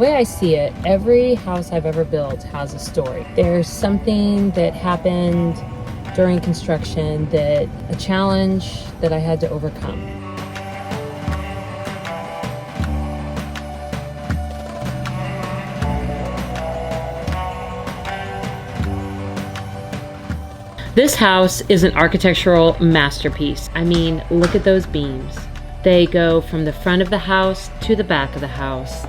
way I see it, every house I've ever built has a story. There's something that happened during construction, that a challenge that I had to overcome. This house is an architectural masterpiece. I mean, look at those beams. They go from the front of the house to the back of the house.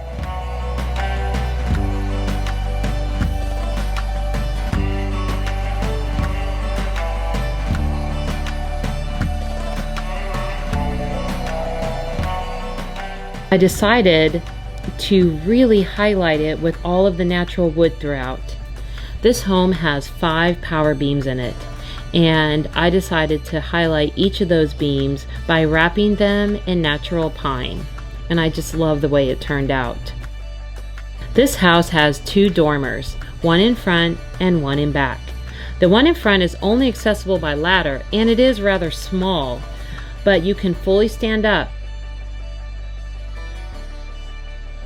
I decided to really highlight it with all of the natural wood throughout. This home has 5 power beams in it, and I decided to highlight each of those beams by wrapping them in natural pine, and I just love the way it turned out. This house has 2 dormers, one in front and one in back. The one in front is only accessible by ladder, and it is rather small, but you can fully stand up.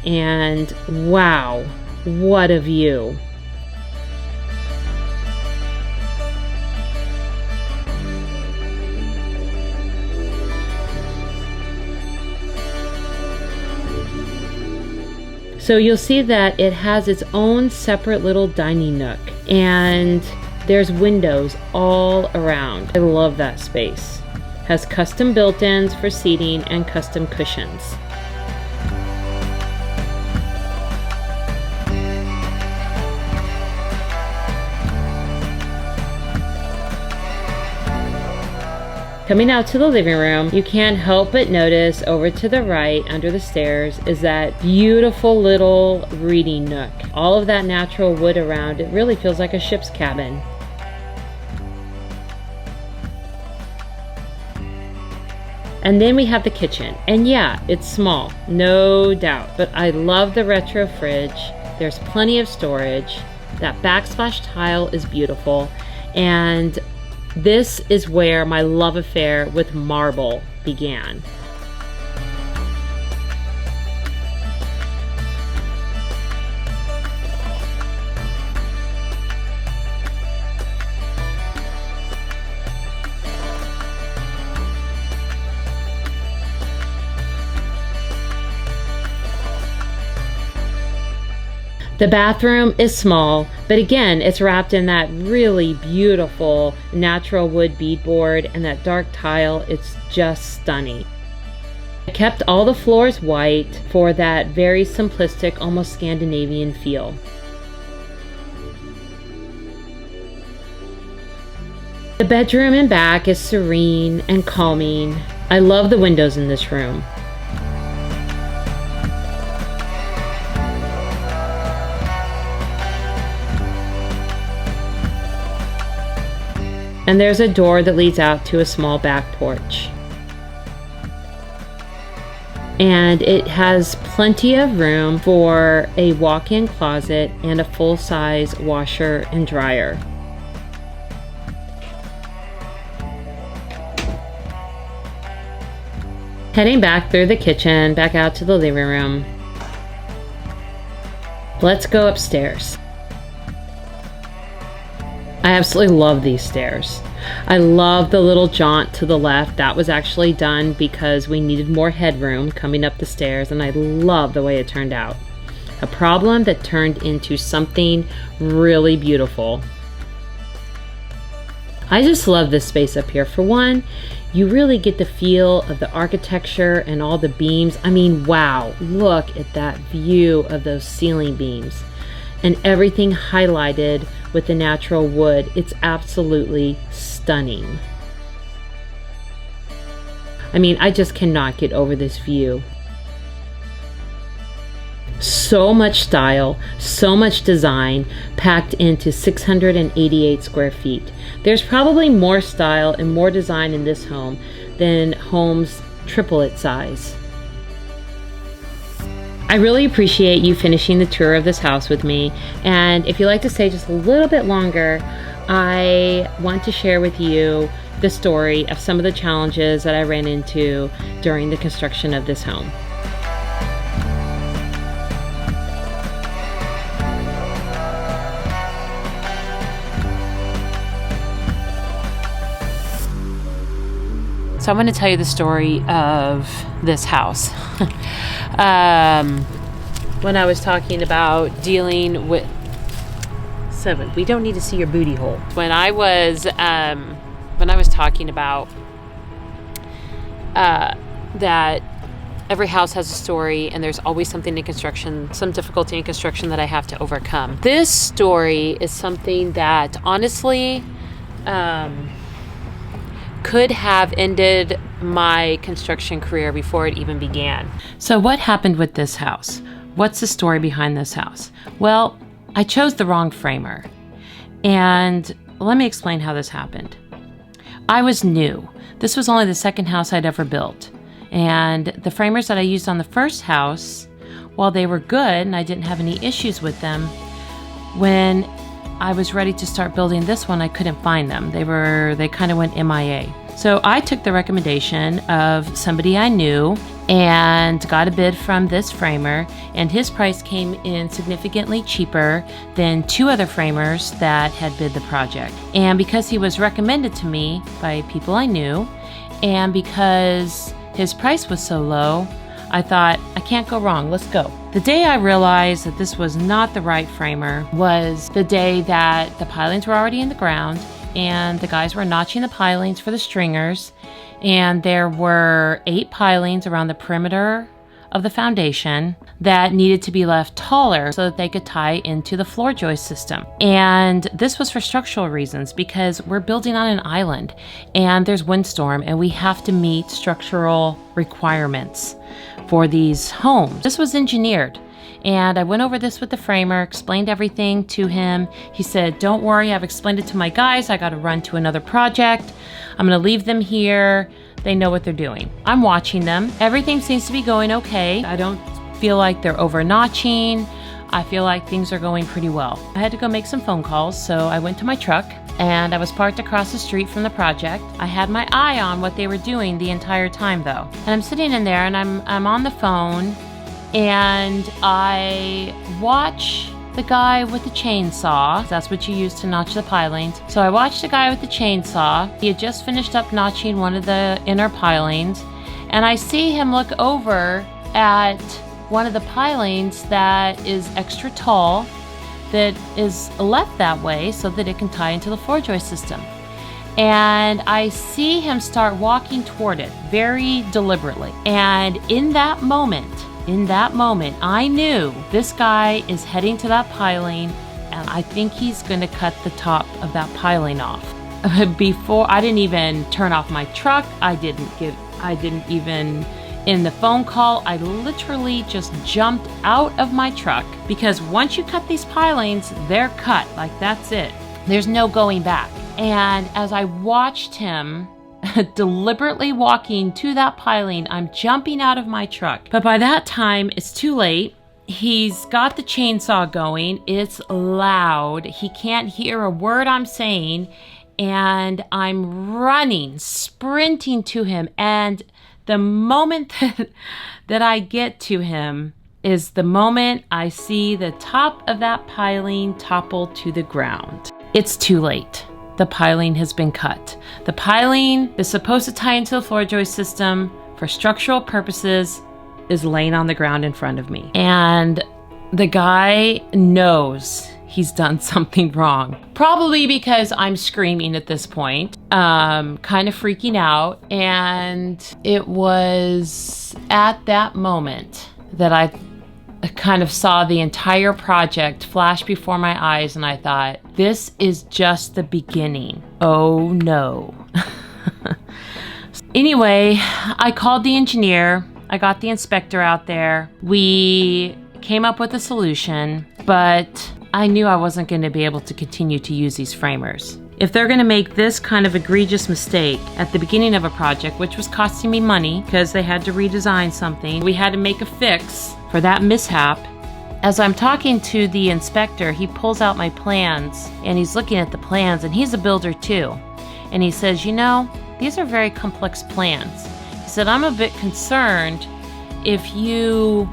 And wow, what a view! So you'll see that it has its own separate little dining nook, and there's windows all around. I love that space. Has custom built-ins for seating and custom cushions. Coming out to the living room, you can't help but notice over to the right under the stairs is that beautiful little reading nook. All of that natural wood around it really feels like a ship's cabin. And then we have the kitchen, and yeah, it's small, no doubt, but I love the retro fridge. There's plenty of storage. That backsplash tile is beautiful, and this is where my love affair with marble began. The bathroom is small, but again, it's wrapped in that really beautiful natural wood beadboard and that dark tile. It's just stunning. I kept all the floors white for that very simplistic, almost Scandinavian feel. The bedroom and back is serene and calming. I love the windows in this room. And there's a door that leads out to a small back porch. And it has plenty of room for a walk-in closet and a full-size washer and dryer. Heading back through the kitchen, back out to the living room. Let's go upstairs. I absolutely love these stairs. I love the little jaunt to the left. That was actually done because we needed more headroom coming up the stairs, and I love the way it turned out. A problem that turned into something really beautiful. I just love this space up here. For one, you really get the feel of the architecture and all the beams. I mean, wow, look at that view of those ceiling beams and everything highlighted with the natural wood. It's absolutely stunning. I mean, I just cannot get over this view. So much style, so much design packed into 688 square feet. There's probably more style and more design in this home than homes triple its size. I really appreciate you finishing the tour of this house with me, and if you'd like to stay just a little bit longer, I want to share with you the story of some of the challenges that I ran into during the construction of this home. So I want to tell you the story of this house. When I was talking about dealing with 7, we don't need to see your booty hole. When I was talking about that every house has a story, and there's always something in construction, some difficulty in construction that I have to overcome. This story is something that honestly could have ended my construction career before it even began. So what happened with this house? What's the story behind this house? Well, I chose the wrong framer. And let me explain how this happened. I was new. This was only the second house I'd ever built. And the framers that I used on the first house, while they were good and I didn't have any issues with them, when I was ready to start building this one, I couldn't find them. They kind of went MIA. So I took the recommendation of somebody I knew and got a bid from this framer, and his price came in significantly cheaper than 2 other framers that had bid the project. And because he was recommended to me by people I knew, and because his price was so low, I thought, I can't go wrong, let's go. The day I realized that this was not the right framer was the day that the pilings were already in the ground and the guys were notching the pilings for the stringers, and there were 8 pilings around the perimeter of the foundation that needed to be left taller so that they could tie into the floor joist system. And this was for structural reasons, because we're building on an island and there's windstorm and we have to meet structural requirements for these homes. This was engineered. And I went over this with the framer, explained everything to him. He said, don't worry, I've explained it to my guys. I got to run to another project. I'm going to leave them here. They know what they're doing. I'm watching them. Everything seems to be going okay. I don't feel like they're over notching. I feel like things are going pretty well. I had to go make some phone calls, so I went to my truck and I was parked across the street from the project. I had my eye on what they were doing the entire time though. And I'm sitting in there and I'm on the phone, and I watch the guy with the chainsaw. That's what you use to notch the pilings. So I watched the guy with the chainsaw. He had just finished up notching one of the inner pilings, and I see him look over at one of the pilings that is extra tall, that is left that way so that it can tie into the floor joist system. And I see him start walking toward it very deliberately. And in that moment, I knew this guy is heading to that piling, and I think he's going to cut the top of that piling off. Before, I didn't even turn off my truck. I didn't even, in the phone call, I literally just jumped out of my truck, because once you cut these pilings, they're cut. Like, that's it. There's no going back. And as I watched him deliberately walking to that piling, I'm jumping out of my truck. But by that time, it's too late. He's got the chainsaw going. It's loud. He can't hear a word I'm saying. And I'm running, sprinting to him. And the moment that I get to him is the moment I see the top of that piling topple to the ground. It's too late. The piling has been cut. The piling is supposed to tie into the floor joist system for structural purposes is laying on the ground in front of me. And the guy knows he's done something wrong. Probably because I'm screaming at this point, kind of freaking out. And it was at that moment that I kind of saw the entire project flash before my eyes, and I thought, this is just the beginning. Oh no. Anyway, I called the engineer. I got the inspector out there. We came up with a solution, but I knew I wasn't going to be able to continue to use these framers. If they're going to make this kind of egregious mistake at the beginning of a project, which was costing me money because they had to redesign something, we had to make a fix for that mishap. As I'm talking to the inspector, he pulls out my plans and he's looking at the plans, and he's a builder too. And he says, you know, these are very complex plans. He said, I'm a bit concerned if you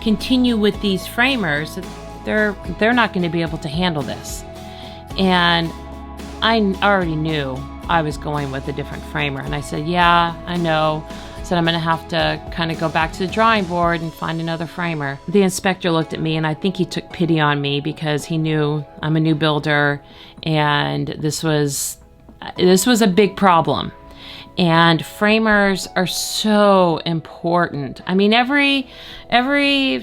continue with these framers, they're not going to be able to handle this. And I already knew I was going with a different framer. And I said, yeah, I know. I said, I'm going to have to kind of go back to the drawing board and find another framer. The inspector looked at me, and I think he took pity on me because he knew I'm a new builder, and this was a big problem. And framers are so important. I mean, every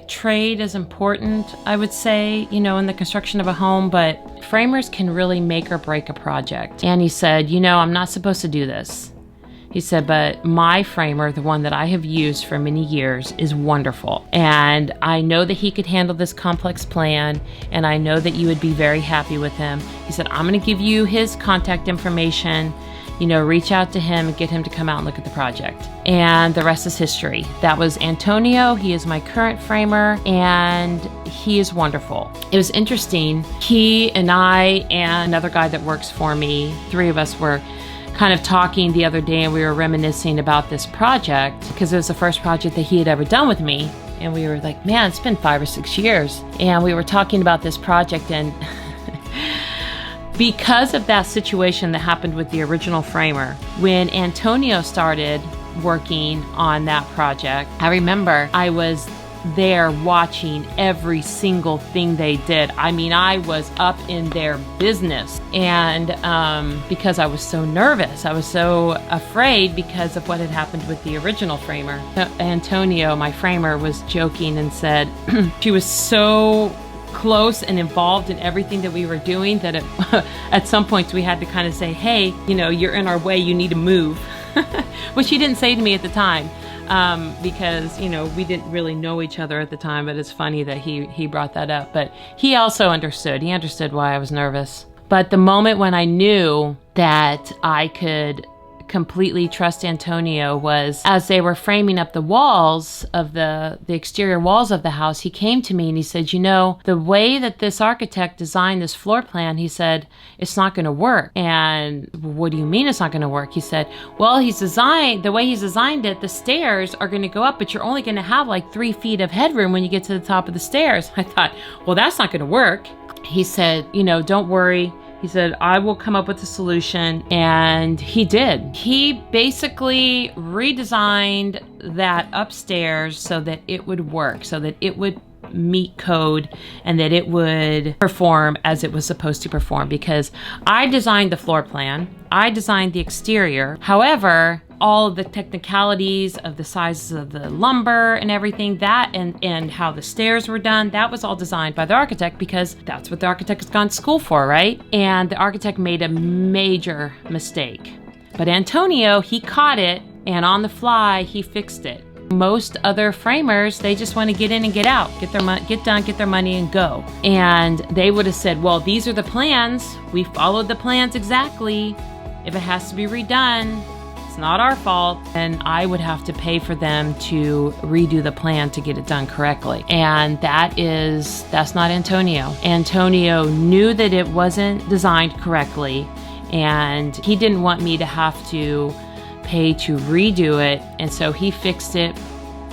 trade is important, I would say, you know, in the construction of a home, but framers can really make or break a project. And he said, you know, I'm not supposed to do this. He said, but my framer, the one that I have used for many years, is wonderful. And I know that he could handle this complex plan, and I know that you would be very happy with him. He said, I'm going to give you his contact information. You know, reach out to him and get him to come out and look at the project. And the rest is history. That was Antonio. He is my current framer, and he is wonderful. It was interesting. He and I and another guy that works for me, three of us were kind of talking the other day, and we were reminiscing about this project because it was the first project that he had ever done with me. And we were like, man, it's been 5 or 6 years. And we were talking about this project, and because of that situation that happened with the original framer, when Antonio started working on that project, I remember I was there watching every single thing they did. I mean, I was up in their business, and because I was so nervous, I was so afraid because of what had happened with the original framer. Antonio, my framer, was joking and said she was so close and involved in everything that we were doing that at some points we had to kind of say, hey, you know, you're in our way, you need to move. Which he didn't say to me at the time, because, you know, we didn't really know each other at the time, but it's funny that he brought that up. But he also understood. He understood why I was nervous. But the moment when I knew that I could completely trust Antonio was as they were framing up the walls of the exterior walls of the house. He came to me and he said, you know, the way that this architect designed this floor plan, he said, it's not going to work. And what do you mean it's not going to work? He said, well, the way he's designed it, the stairs are going to go up, but you're only going to have like 3 feet of headroom when you get to the top of the stairs. I thought, well, that's not going to work. He said, you know, don't worry. He said, I will come up with a solution. And he did. He basically redesigned that upstairs so that it would work, so that it would meet code and that it would perform as it was supposed to perform. Because I designed the floor plan, I designed the exterior. However, all of the technicalities of the sizes of the lumber and everything, that and how the stairs were done, that was all designed by the architect, because that's what the architect has gone to school for, right? And the architect made a major mistake. But Antonio, he caught it, and on the fly, he fixed it. Most other framers, they just want to get in and get out, get done, get their money and go. And they would have said, well, these are the plans. We followed the plans exactly. If it has to be redone, it's not our fault. And I would have to pay for them to redo the plan to get it done correctly. And that's not Antonio. Antonio knew that it wasn't designed correctly, and he didn't want me to have to pay to redo it. And so he fixed it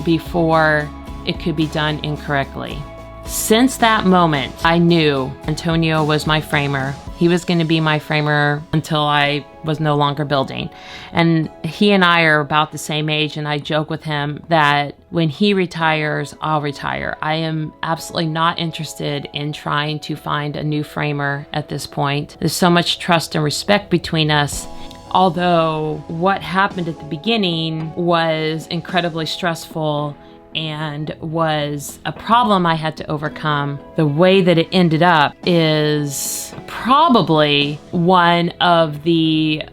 before it could be done incorrectly. Since that moment, I knew Antonio was my framer. He was going to be my framer until I was no longer building. And he and I are about the same age, and I joke with him that when he retires, I'll retire. I am absolutely not interested in trying to find a new framer at this point. There's so much trust and respect between us. Although what happened at the beginning was incredibly stressful and was a problem I had to overcome, the way that it ended up is probably one of the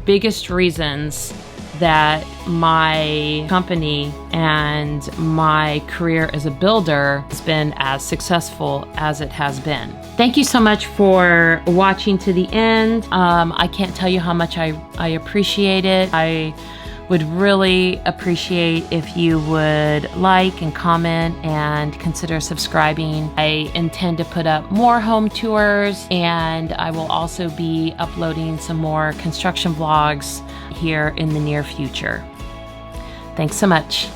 biggest reasons that my company and my career as a builder has been as successful as it has been. Thank you so much for watching to the end. I can't tell you how much I appreciate it. I would really appreciate if you would like and comment and consider subscribing. I intend to put up more home tours, and I will also be uploading some more construction vlogs here in the near future. Thanks so much.